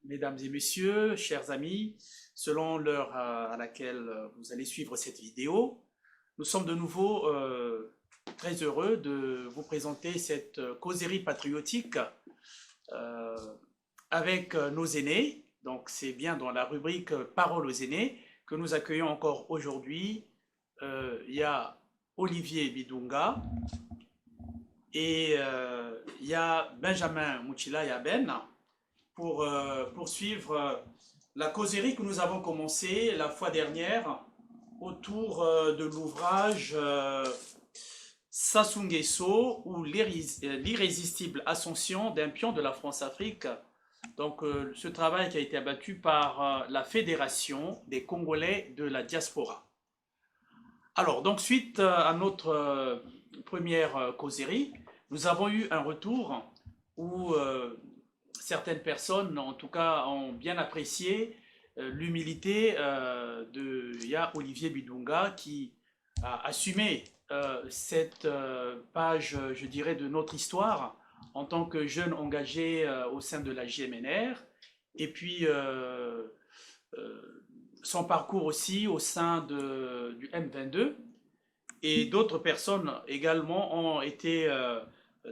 mesdames et messieurs, chers amis, selon l'heure à laquelle vous allez suivre cette vidéo, nous sommes de nouveau très heureux de vous présenter cette causerie patriotique euh, avec nos aînés. Donc c'est bien dans la rubrique Parole aux aînés que nous accueillons encore aujourd'hui. Il y a Olivier Bidunga et il y a Benjamin Mouchila Yaben pour poursuivre la causerie que nous avons commencée la fois dernière autour de l'ouvrage Sassou Nguesso ou l'irrésistible ascension d'un pion de la France-Afrique. Donc ce travail qui a été abattu par la Fédération des Congolais de la diaspora. Alors, donc suite à notre première causerie, nous avons eu un retour où certaines personnes, en tout cas, ont bien apprécié l'humilité de Olivier Bidunga qui a assumé cette page, je dirais, de notre histoire en tant que jeune engagé au sein de la JMNR, et puis son parcours aussi au sein du M22, et d'autres personnes également ont été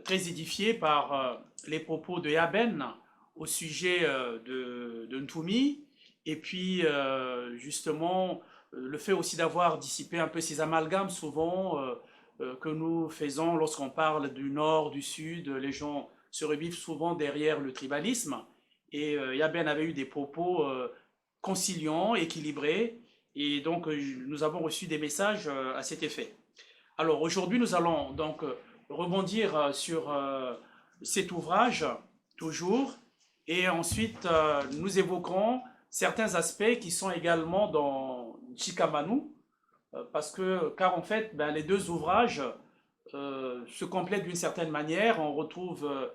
très édifiées par les propos de Yaben au sujet de Ntoumi, et puis justement le fait aussi d'avoir dissipé un peu ces amalgames souvent que nous faisons lorsqu'on parle du nord, du sud. Les gens se revivent souvent derrière le tribalisme, et Yaben avait eu des propos conciliants, équilibrés, et donc nous avons reçu des messages à cet effet. Alors aujourd'hui nous allons donc rebondir sur cet ouvrage toujours, et ensuite nous évoquerons certains aspects qui sont également dans Chikamanu, car en fait les deux ouvrages se complètent d'une certaine manière. On retrouve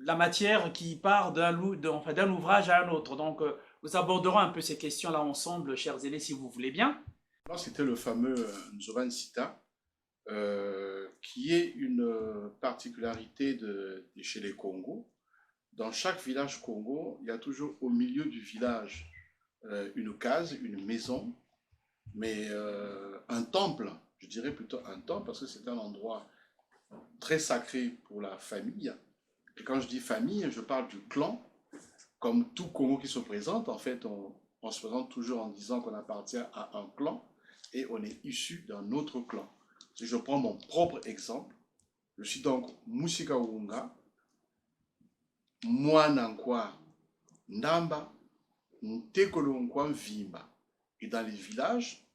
la matière qui part d'un ouvrage à un autre. Donc nous aborderons un peu ces questions-là ensemble, chers élèves, si vous voulez bien. C'était le fameux Nzoban Sita, qui est une particularité chez les Congos. Dans chaque village Congo, il y a toujours au milieu du village une case, une maison, mais un temple, je dirais plutôt un temple, parce que c'est un endroit très sacré pour la famille. Et quand je dis famille, je parle du clan. Comme tout Congo qui se présente, en fait, on se présente toujours en disant qu'on appartient à un clan et on est issu d'un autre clan. Si je prends mon propre exemple, je suis donc Musika Wunga, Mouanankwa Ndamba, Ntekolonkwa Vimba. Et dans les villages,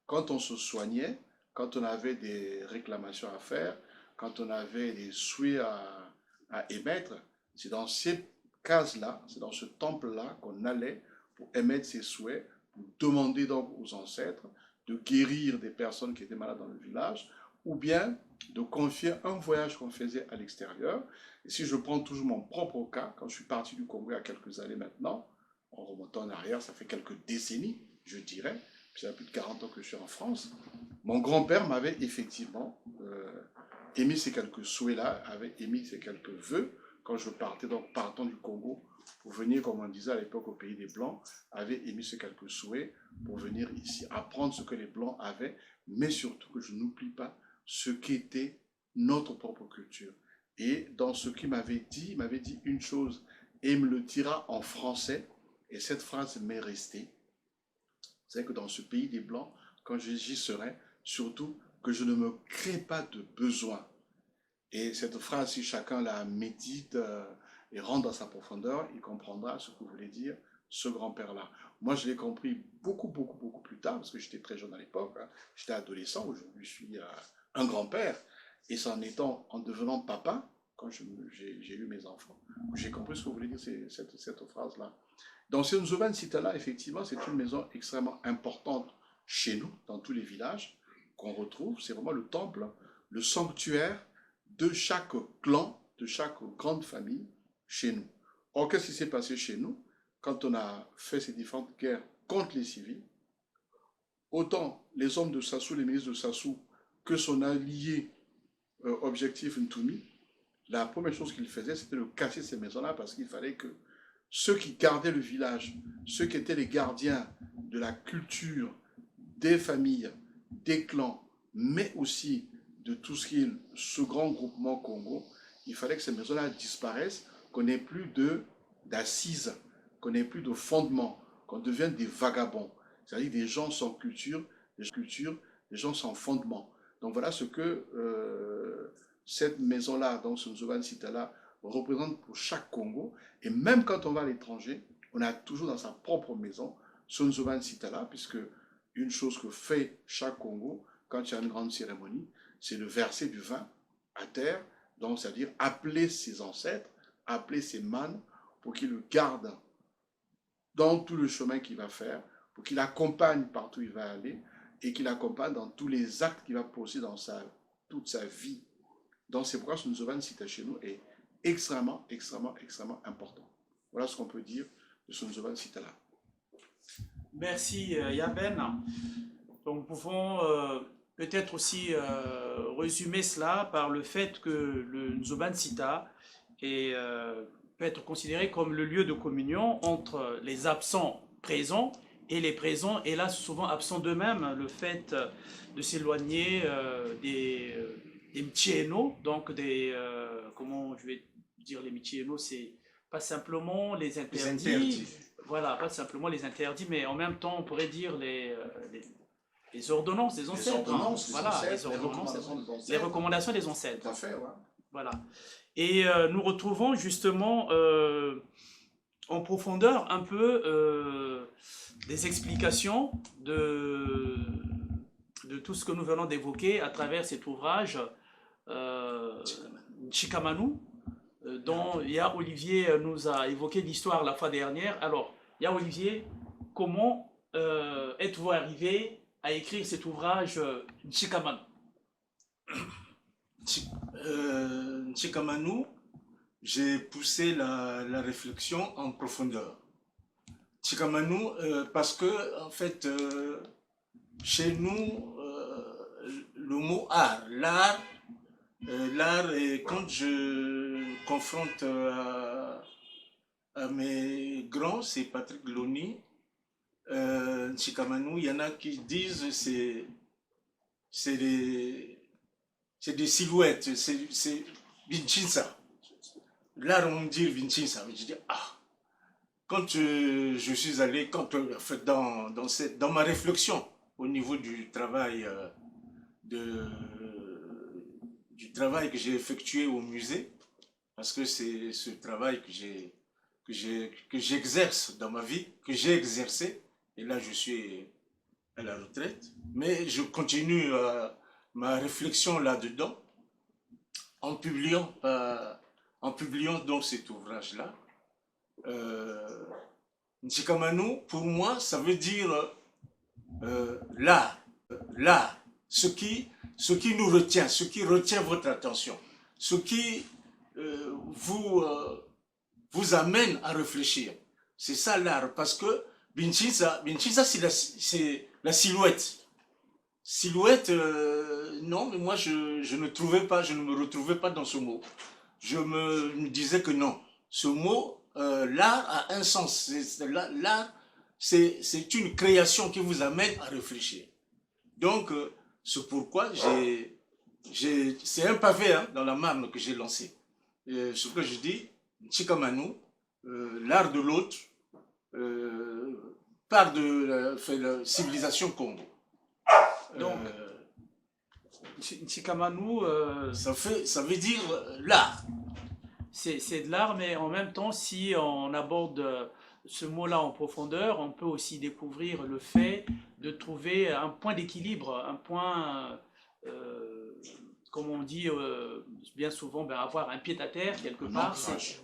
quand on se soignait, quand on avait des réclamations à faire, quand on avait des souhaits à émettre, c'est dans ces cases-là, c'est dans ce temple-là qu'on allait pour émettre ses souhaits, pour demander donc aux ancêtres de guérir des personnes qui étaient malades dans le village, ou bien de confier un voyage qu'on faisait à l'extérieur. Et si je prends toujours mon propre cas, quand je suis parti du Congo il y a quelques années maintenant, en remontant en arrière, ça fait quelques décennies, je dirais, puis ça fait plus de 40 ans que je suis en France, mon grand-père m'avait effectivement émis ces quelques souhaits-là, avait émis ces quelques vœux, quand je partais, donc partant du Congo, pour venir, comme on disait à l'époque, au pays des Blancs, avait émis ces quelques souhaits pour venir ici, apprendre ce que les Blancs avaient, mais surtout que je n'oublie pas ce qu'était notre propre culture. Et dans ce qu'il il m'avait dit une chose, et il me le dira en français, et cette phrase m'est restée. C'est que dans ce pays des Blancs, quand j'y serai, surtout que je ne me crée pas de besoin. Et cette phrase, si chacun la médite et rentre dans sa profondeur, il comprendra ce que voulait dire ce grand-père-là. Moi, je l'ai compris beaucoup plus tard, parce que j'étais très jeune à l'époque. Hein. J'étais adolescent, aujourd'hui je suis un grand-père. Et c'est en devenant papa, quand j'ai eu mes enfants, j'ai compris ce que voulait dire cette phrase-là. Donc, ce Nzoban Sita-là, effectivement, c'est une maison extrêmement importante chez nous, dans tous les villages qu'on retrouve. C'est vraiment le temple, le sanctuaire de chaque clan, de chaque grande famille chez nous. Or, qu'est-ce qui s'est passé chez nous quand on a fait ces différentes guerres contre les civils? Autant les hommes de Sassou, les ministres de Sassou, que son allié objectif Ntoumi, la première chose qu'il faisait, c'était de casser ces maisons-là parce qu'il fallait que ceux qui gardaient le village, ceux qui étaient les gardiens de la culture, des familles, des clans, mais aussi de tout ce qui est ce grand groupement Congo, il fallait que ces maisons-là disparaissent, qu'on n'ait plus d'assises, qu'on n'ait plus de fondements, qu'on devienne des vagabonds, c'est-à-dire des gens sans culture, des gens sans fondement. Donc voilà ce que cette maison-là, donc ce Nzoban Sitala, représente pour chaque Congo. Et même quand on va à l'étranger, on a toujours dans sa propre maison ce Nzoban Sitala, puisque une chose que fait chaque Congo quand il y a une grande cérémonie, c'est de verser du vin à terre, donc c'est-à-dire appeler ses ancêtres, appeler ses mânes pour qu'ils le gardent dans tout le chemin qu'il va faire, pour qu'il accompagne partout où il va aller et qu'il accompagne dans tous les actes qu'il va poser dans toute sa vie. Donc c'est pourquoi ce Nzoban Sita chez nous est extrêmement important. Voilà ce qu'on peut dire de ce Nzoban Sita là. Merci Yaben. Donc nous pouvons peut-être aussi résumer cela par le fait que le Nzoban Sita peut être considéré comme le lieu de communion entre les absents présents et les présents, et là souvent absents d'eux-mêmes, le fait de s'éloigner des Mtieno, donc comment je vais dire les Mtieno, c'est pas simplement les interdits, voilà, pas simplement les interdits, mais en même temps on pourrait dire les ordonnances des ancêtres, les recommandations des ancêtres. Tout à fait, ouais. Voilà. Et nous retrouvons justement en profondeur un peu des explications de tout ce que nous venons d'évoquer à travers cet ouvrage Chikamanu, dont Ya Olivier nous a évoqué l'histoire la fois dernière. Alors, Ya Olivier, comment êtes-vous arrivé à écrire cet ouvrage Chikamanu? Chikamanu, j'ai poussé la réflexion en profondeur. Chikamanu, parce que, en fait, chez nous, le mot art, l'art, et quand je confronte à mes grands, c'est Patrick Loni, Chikamanu, il y en a qui disent c'est des silhouettes, c'est Vinchinsa. L'art, on me dit Vinchinsa, mais je dis, quand je suis allé, en fait, dans ma réflexion au niveau du travail, du travail que j'ai effectué au musée, parce que c'est ce travail que j'exerce dans ma vie, que j'ai exercé, et là je suis à la retraite, mais je continue ma réflexion là-dedans en publiant donc cet ouvrage-là. Chikamanu, pour moi, ça veut dire l'art, ce qui nous retient, ce qui retient votre attention, ce qui vous amène à réfléchir. C'est ça l'art, parce que Vinchinsa, c'est la silhouette. Silhouette, non, mais moi je ne me retrouvais pas dans ce mot. Je me disais que non, ce mot, l'art a un sens. L'art, c'est une création qui vous amène à réfléchir. Donc, c'est pourquoi c'est un pavé dans la Marne que j'ai lancé. Ce que je dis, Chikamanu, l'art de l'autre, part de la civilisation Congo. Donc, Chikamanu, ça veut dire l'art. C'est de l'art, mais en même temps, si on aborde ce mot-là en profondeur, on peut aussi découvrir le fait de trouver un point d'équilibre, un point, comme on dit bien souvent, avoir un pied à terre quelque part.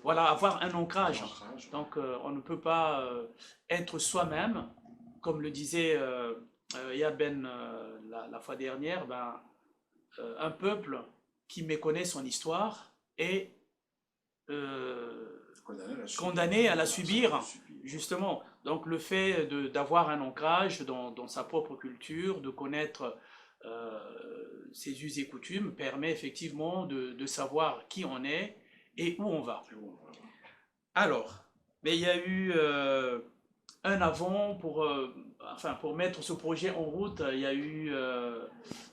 Voilà, avoir un ancrage. Donc, on ne peut pas être soi-même, comme le disait Yaben la fois dernière, un peuple qui méconnaît son histoire est condamné à la subir, justement. Donc le fait d'avoir un ancrage dans sa propre culture, de connaître ces us et coutumes permet effectivement de savoir qui on est et où on va. Alors, mais il y a eu un avant pour mettre ce projet en route. Il y a eu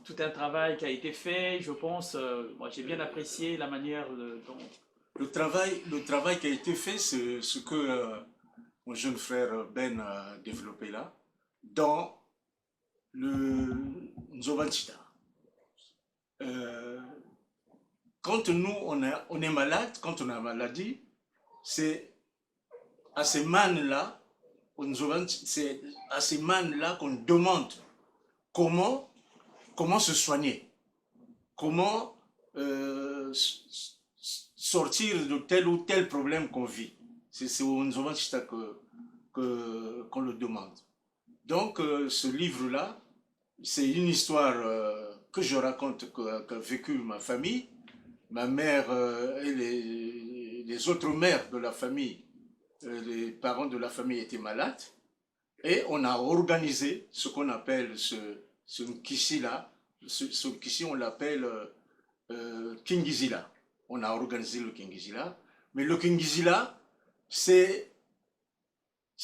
tout un travail qui a été fait. Je pense, moi j'ai bien apprécié la manière dont. Le travail qui a été fait, c'est ce que mon jeune frère Ben a développé là, dans le Nzovanchita. Quand nous, on est malade, quand on a maladie, c'est à ces mannes-là, c'est à ces mannes-là qu'on demande comment se soigner, comment sortir de tel ou tel problème qu'on vit. C'est au Nzovanchita qu'on le demande. Donc, ce livre-là, c'est une histoire que je raconte qu'a vécu ma famille. Ma mère et les autres mères de la famille, les parents de la famille étaient malades. Et on a organisé ce qu'on appelle ce Kishi-là. Ce Kishi, on l'appelle Kingizila. On a organisé le Kingizila. Mais le Kingizila, c'est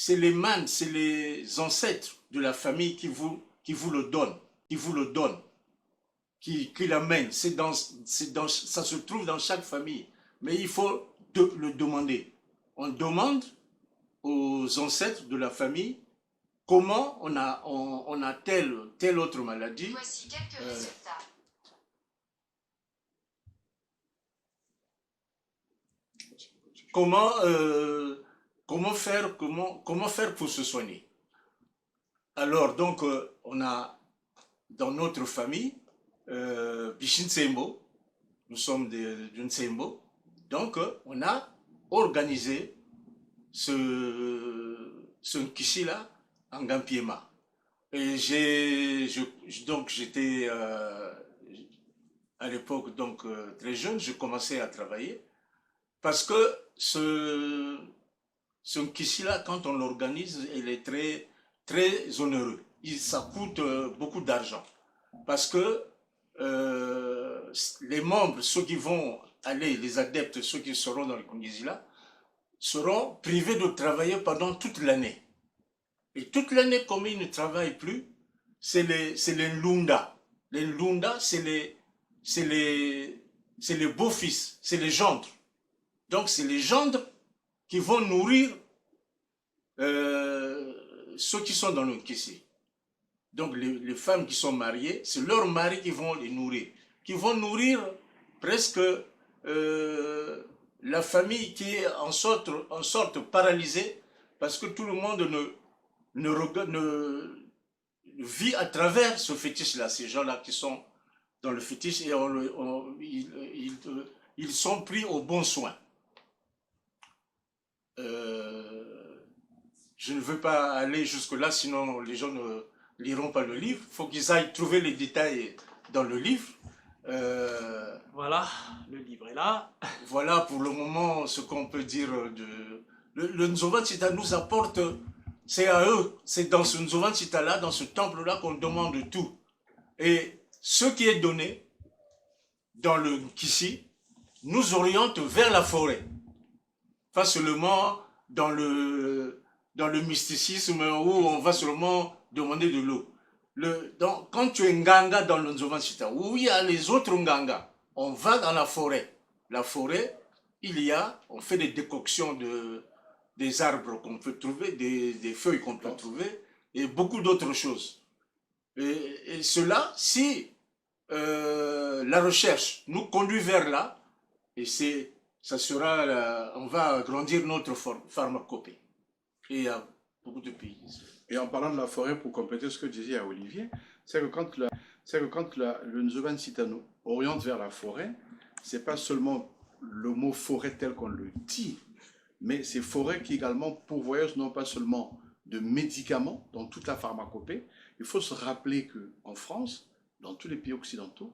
les mannes, c'est les ancêtres de la famille qui vous le donnent, qui l'amènent. Ça se trouve dans chaque famille. Mais il faut le demander. On demande aux ancêtres de la famille comment on a telle autre maladie. Voici quelques résultats. Comment faire pour se soigner. Alors, donc, on a dans notre famille Bishin Tsembo, nous sommes d'une Tsembo, donc on a organisé ce Kishi-là en Gampiema. Et j'étais à l'époque très jeune, je commençais à travailler parce que ce Kishi-là, quand on l'organise, il est très, très onéreux. Ça coûte beaucoup d'argent parce que les membres, ceux qui vont aller, les adeptes, ceux qui seront dans le Kungizila, seront privés de travailler pendant toute l'année. Et toute l'année, comme ils ne travaillent plus, c'est les Lunda. Les Lunda, c'est les beaux-fils, c'est les gendres. Donc, c'est les gendres qui vont nourrir ceux qui sont dans le Kissi. Donc, les femmes qui sont mariées, c'est leurs maris qui vont les nourrir. Qui vont nourrir presque la famille qui est en sorte paralysée parce que tout le monde ne vit à travers ce fétiche-là. Ces gens-là qui sont dans le fétiche et ils sont pris au bon soin. Je ne veux pas aller jusque-là, sinon les gens ne liront pas le livre. Il faut qu'ils aillent trouver les détails dans le livre. Voilà, le livre est là. Voilà pour le moment ce qu'on peut dire de... Le Nzovanchita nous apporte, c'est à eux, c'est dans ce Nzovanchita-là, dans ce temple-là qu'on demande tout. Et ce qui est donné dans le Kishi nous oriente vers la forêt. Pas seulement dans le mysticisme où on va seulement demander de l'eau. Donc, quand tu es Nganga dans le Nzovanchita, où il y a les autres Nganga, on va dans la forêt. La forêt, on fait des décoctions des arbres qu'on peut trouver, des feuilles qu'on peut trouver, et beaucoup d'autres choses. Et cela, si la recherche nous conduit vers là, et ça sera, on va agrandir notre pharmacopée. Et il y a beaucoup de pays. Et en parlant de la forêt, pour compléter ce que disait Olivier, c'est que quand le Nzovanchita nous oriente vers la forêt, c'est pas seulement le mot forêt tel qu'on le dit, mais c'est forêt qui également pourvoyeuse non pas seulement de médicaments dans toute la pharmacopée. Il faut se rappeler qu'en France, dans tous les pays occidentaux,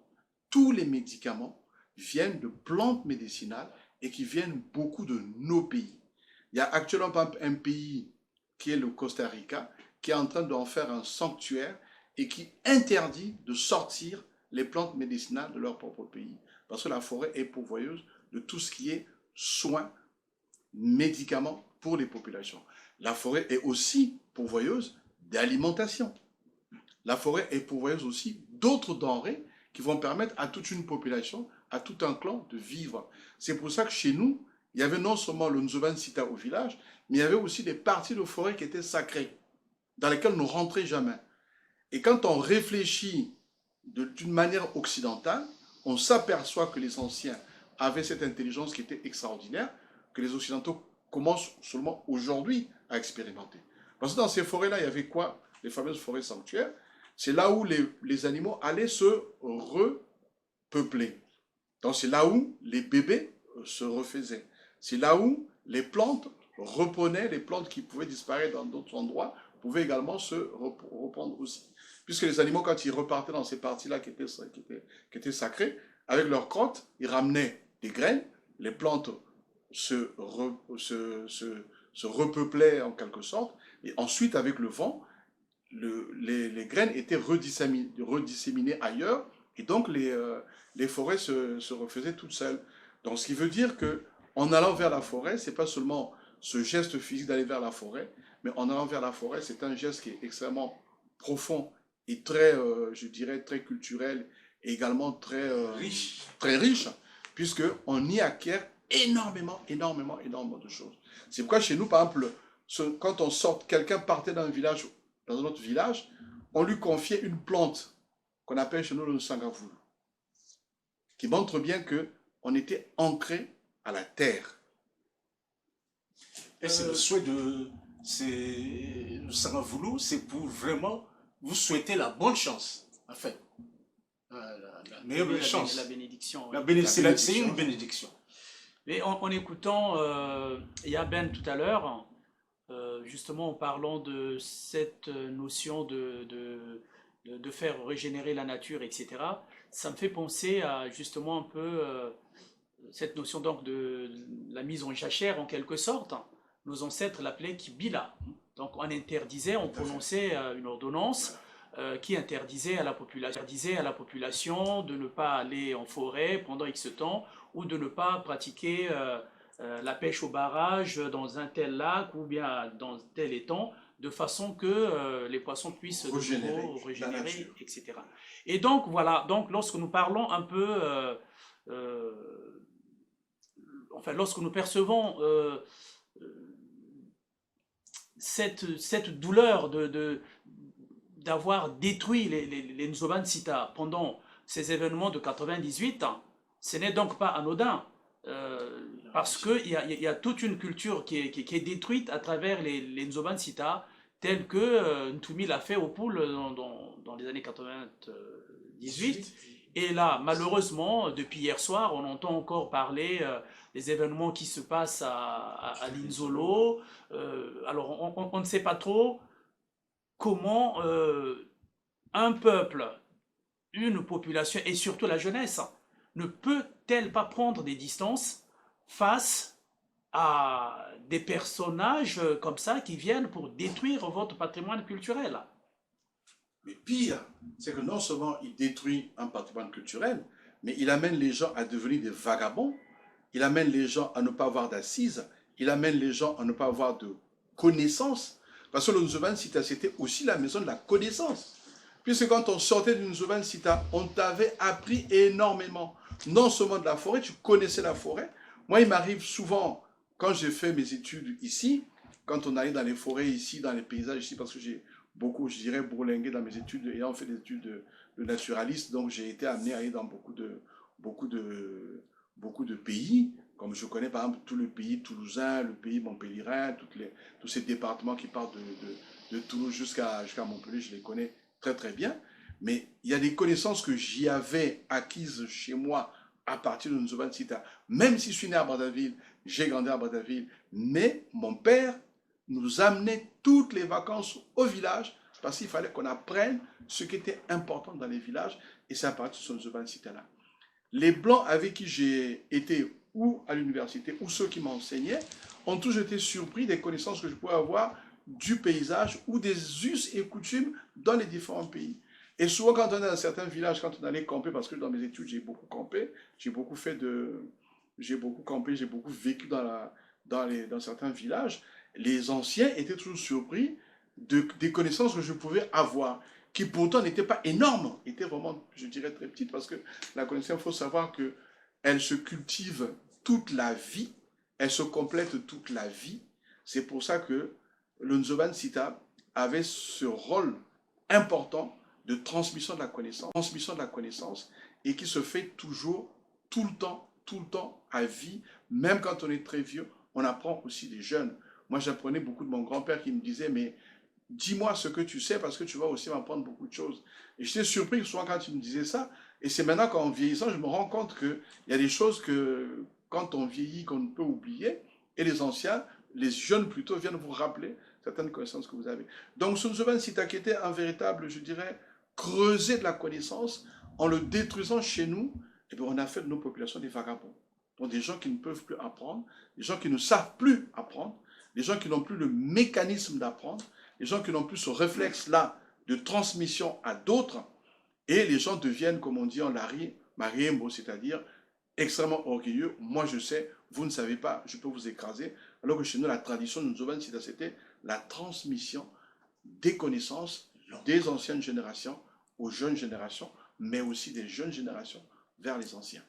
tous les médicaments viennent de plantes médicinales et qui viennent beaucoup de nos pays. Il y a actuellement par exemple, un pays qui est le Costa Rica, qui est en train d'en faire un sanctuaire et qui interdit de sortir les plantes médicinales de leur propre pays. Parce que la forêt est pourvoyeuse de tout ce qui est soins, médicaments pour les populations. La forêt est aussi pourvoyeuse d'alimentation. La forêt est pourvoyeuse aussi d'autres denrées qui vont permettre à toute une population, à tout un clan de vivre. C'est pour ça que chez nous, il y avait non seulement le Nzoban Sita au village, mais il y avait aussi des parties de forêt qui étaient sacrées, dans lesquelles on ne rentrait jamais. Et quand on réfléchit d'une manière occidentale, on s'aperçoit que les anciens avaient cette intelligence qui était extraordinaire, que les occidentaux commencent seulement aujourd'hui à expérimenter. Parce que dans ces forêts-là, il y avait quoi? Les fameuses forêts sanctuaires. C'est là où les animaux allaient se repeupler. Donc c'est là où les bébés se refaisaient. C'est là où les plantes reprenaient, les plantes qui pouvaient disparaître dans d'autres endroits, pouvaient également se reprendre aussi. Puisque les animaux, quand ils repartaient dans ces parties-là qui étaient sacrées, avec leurs crottes, ils ramenaient des graines, les plantes se repeuplaient en quelque sorte, et ensuite avec le vent, les graines étaient redisséminées ailleurs, et donc les forêts se refaisaient toutes seules. Donc ce qui veut dire que en allant vers la forêt, c'est pas seulement ce geste physique d'aller vers la forêt, mais en allant vers la forêt, c'est un geste qui est extrêmement profond et très, je dirais, très culturel et également très riche, puisqu'on y acquiert énormément de choses. C'est pourquoi chez nous, par exemple, quand on sort, quelqu'un partait d'un village, dans un autre village, on lui confiait une plante qu'on appelle chez nous le sangavoul, qui montre bien qu'on était ancré à la terre. Et c'est le souhait de le Sangavoulou, c'est pour vraiment vous souhaiter la bonne chance, en fait. La meilleure chance. La bénédiction. C'est une bénédiction. Mais en écoutant Yaben tout à l'heure, justement en parlant de cette notion de faire régénérer la nature, etc., ça me fait penser à justement un peu cette notion donc de la mise en jachère en quelque sorte. Nos ancêtres l'appelaient Kibila. Donc on interdisait, on prononçait une ordonnance qui interdisait à la population de ne pas aller en forêt pendant X temps ou de ne pas pratiquer la pêche au barrage dans un tel lac ou bien dans tel étang, de façon que les poissons puissent régénérer, etc. Et donc voilà, donc lorsque nous parlons un peu, enfin lorsque nous percevons cette douleur d'avoir détruit les Nzoban Sita pendant ces événements de 98, ce n'est donc pas anodin. Parce qu'il y a toute une culture qui est détruite à travers les Nzoban Sita, telle que Ntumi l'a fait au Poul dans les années 98. Et là, malheureusement, depuis hier soir, on entend encore parler des événements qui se passent à Linzolo. Alors, on ne sait pas trop comment un peuple, une population, et surtout la jeunesse, ne peut-elle pas prendre des distances face à des personnages comme ça qui viennent pour détruire votre patrimoine culturel? Mais pire, c'est que non seulement il détruit un patrimoine culturel, mais il amène les gens à devenir des vagabonds, il amène les gens à ne pas avoir d'assises, il amène les gens à ne pas avoir de connaissances. Parce que le Nzoban Sita, c'était aussi la maison de la connaissance. Puisque quand on sortait du Nzoban Sita, on t'avait appris énormément. Non seulement de la forêt, tu connaissais la forêt. Moi, il m'arrive souvent, quand j'ai fait mes études ici, quand on allait dans les forêts ici, dans les paysages ici, parce que j'ai beaucoup, je dirais, bourlingué dans mes études, ayant fait des études de naturaliste, donc j'ai été amené à aller dans beaucoup de pays, comme je connais par exemple tout le pays toulousain, le pays montpellierin, tous ces départements qui partent de Toulouse jusqu'à Montpellier, je les connais très très bien, mais il y a des connaissances que j'y avais acquises chez moi à partir de Nzoban Sita. Même si je suis né à Brazzaville, j'ai grandi à Brazzaville, mais mon père nous amenait toutes les vacances au village parce qu'il fallait qu'on apprenne ce qui était important dans les villages, et c'est à partir de ce Nzoban Sita-là. Les Blancs avec qui j'ai été ou à l'université, ou ceux qui m'enseignaient, ont tous été surpris des connaissances que je pouvais avoir du paysage ou des us et coutumes dans les différents pays. Et souvent, quand on est dans certains villages, quand on allait camper, parce que dans mes études, j'ai beaucoup campé, j'ai beaucoup campé, j'ai beaucoup vécu dans certains villages, les anciens étaient toujours surpris des connaissances que je pouvais avoir, qui pourtant n'étaient pas énormes, étaient vraiment, je dirais, très petites, parce que la connaissance, il faut savoir que elle se cultive toute la vie, elle se complète toute la vie. C'est pour ça que le Nzoban Sita avait ce rôle important de transmission de la connaissance, et qui se fait toujours, tout le temps, à vie, même quand on est très vieux, on apprend aussi des jeunes. Moi, j'apprenais beaucoup de mon grand-père qui me disait, mais dis-moi ce que tu sais parce que tu vas aussi m'apprendre beaucoup de choses. Et j'étais surpris souvent quand il me disait ça, et c'est maintenant qu'en vieillissant, je me rends compte qu'il y a des choses que, quand on vieillit, qu'on peut oublier, et les anciens, les jeunes plutôt, viennent vous rappeler certaines connaissances que vous avez. Donc, Sun Tzu Sita, qui était un véritable, je dirais, creuser de la connaissance, en le détruisant chez nous, eh bien, on a fait de nos populations des vagabonds. Donc des gens qui ne peuvent plus apprendre, des gens qui ne savent plus apprendre, des gens qui n'ont plus le mécanisme d'apprendre, des gens qui n'ont plus ce réflexe-là de transmission à d'autres, et les gens deviennent, comme on dit en lari, mariembo, c'est-à-dire extrêmement orgueilleux. Moi je sais, vous ne savez pas, je peux vous écraser. Alors que chez nous, la tradition de Nzoban Sita, c'était la transmission des connaissances des anciennes générations aux jeunes générations, mais aussi des jeunes générations vers les anciens.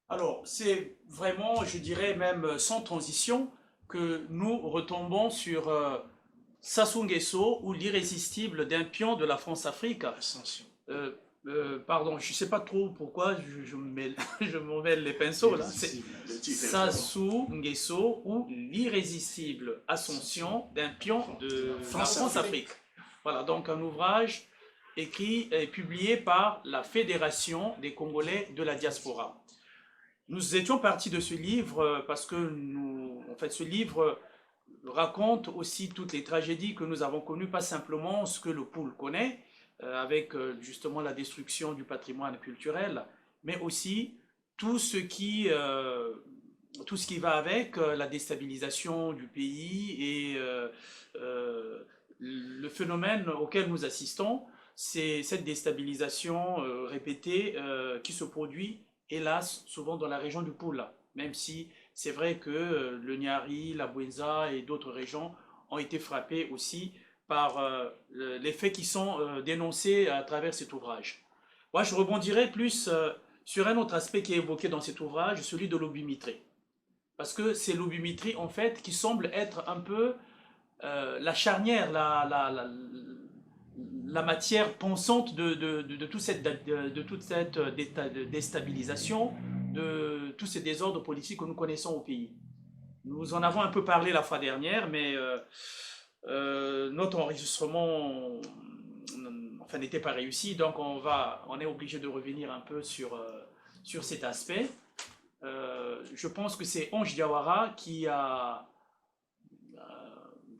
Alors, c'est vraiment, je dirais même sans transition, que nous retombons sur Sassou Nguesso ou l'irrésistible d'un pion de la France-Afrique. Ascension. Pardon, je ne sais pas trop pourquoi je me mêle les pinceaux là. C'est Sassou Nguesso ou l'irrésistible ascension d'un pion de la France-Afrique. Voilà, donc un ouvrage écrit et publié par la Fédération des Congolais de la diaspora. Nous étions partis de ce livre parce que ce livre raconte aussi toutes les tragédies que nous avons connues, pas simplement ce que le Poul connaît, avec justement la destruction du patrimoine culturel, mais aussi tout ce qui va avec la déstabilisation du pays et le phénomène auquel nous assistons, c'est cette déstabilisation répétée qui se produit, hélas, souvent dans la région du Poula, même si c'est vrai que le Niari, la Bouenza et d'autres régions ont été frappées aussi par les faits qui sont dénoncés à travers cet ouvrage. Moi, je rebondirai plus sur un autre aspect qui est évoqué dans cet ouvrage, celui de l'obumitrie. Parce que c'est l'obumitrie, en fait, qui semble être un peu la charnière, la matière pensante de toute cette déstabilisation, de tous ces désordres politiques que nous connaissons au pays. Nous en avons un peu parlé la fois dernière, mais notre enregistrement n'était pas réussi, donc on est obligé de revenir un peu sur cet aspect. Je pense que c'est Onge Diawara qui a,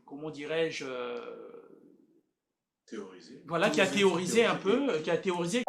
comment dirais-je, Théorisé. voilà, qui a théorisé un peu, qui a théorisé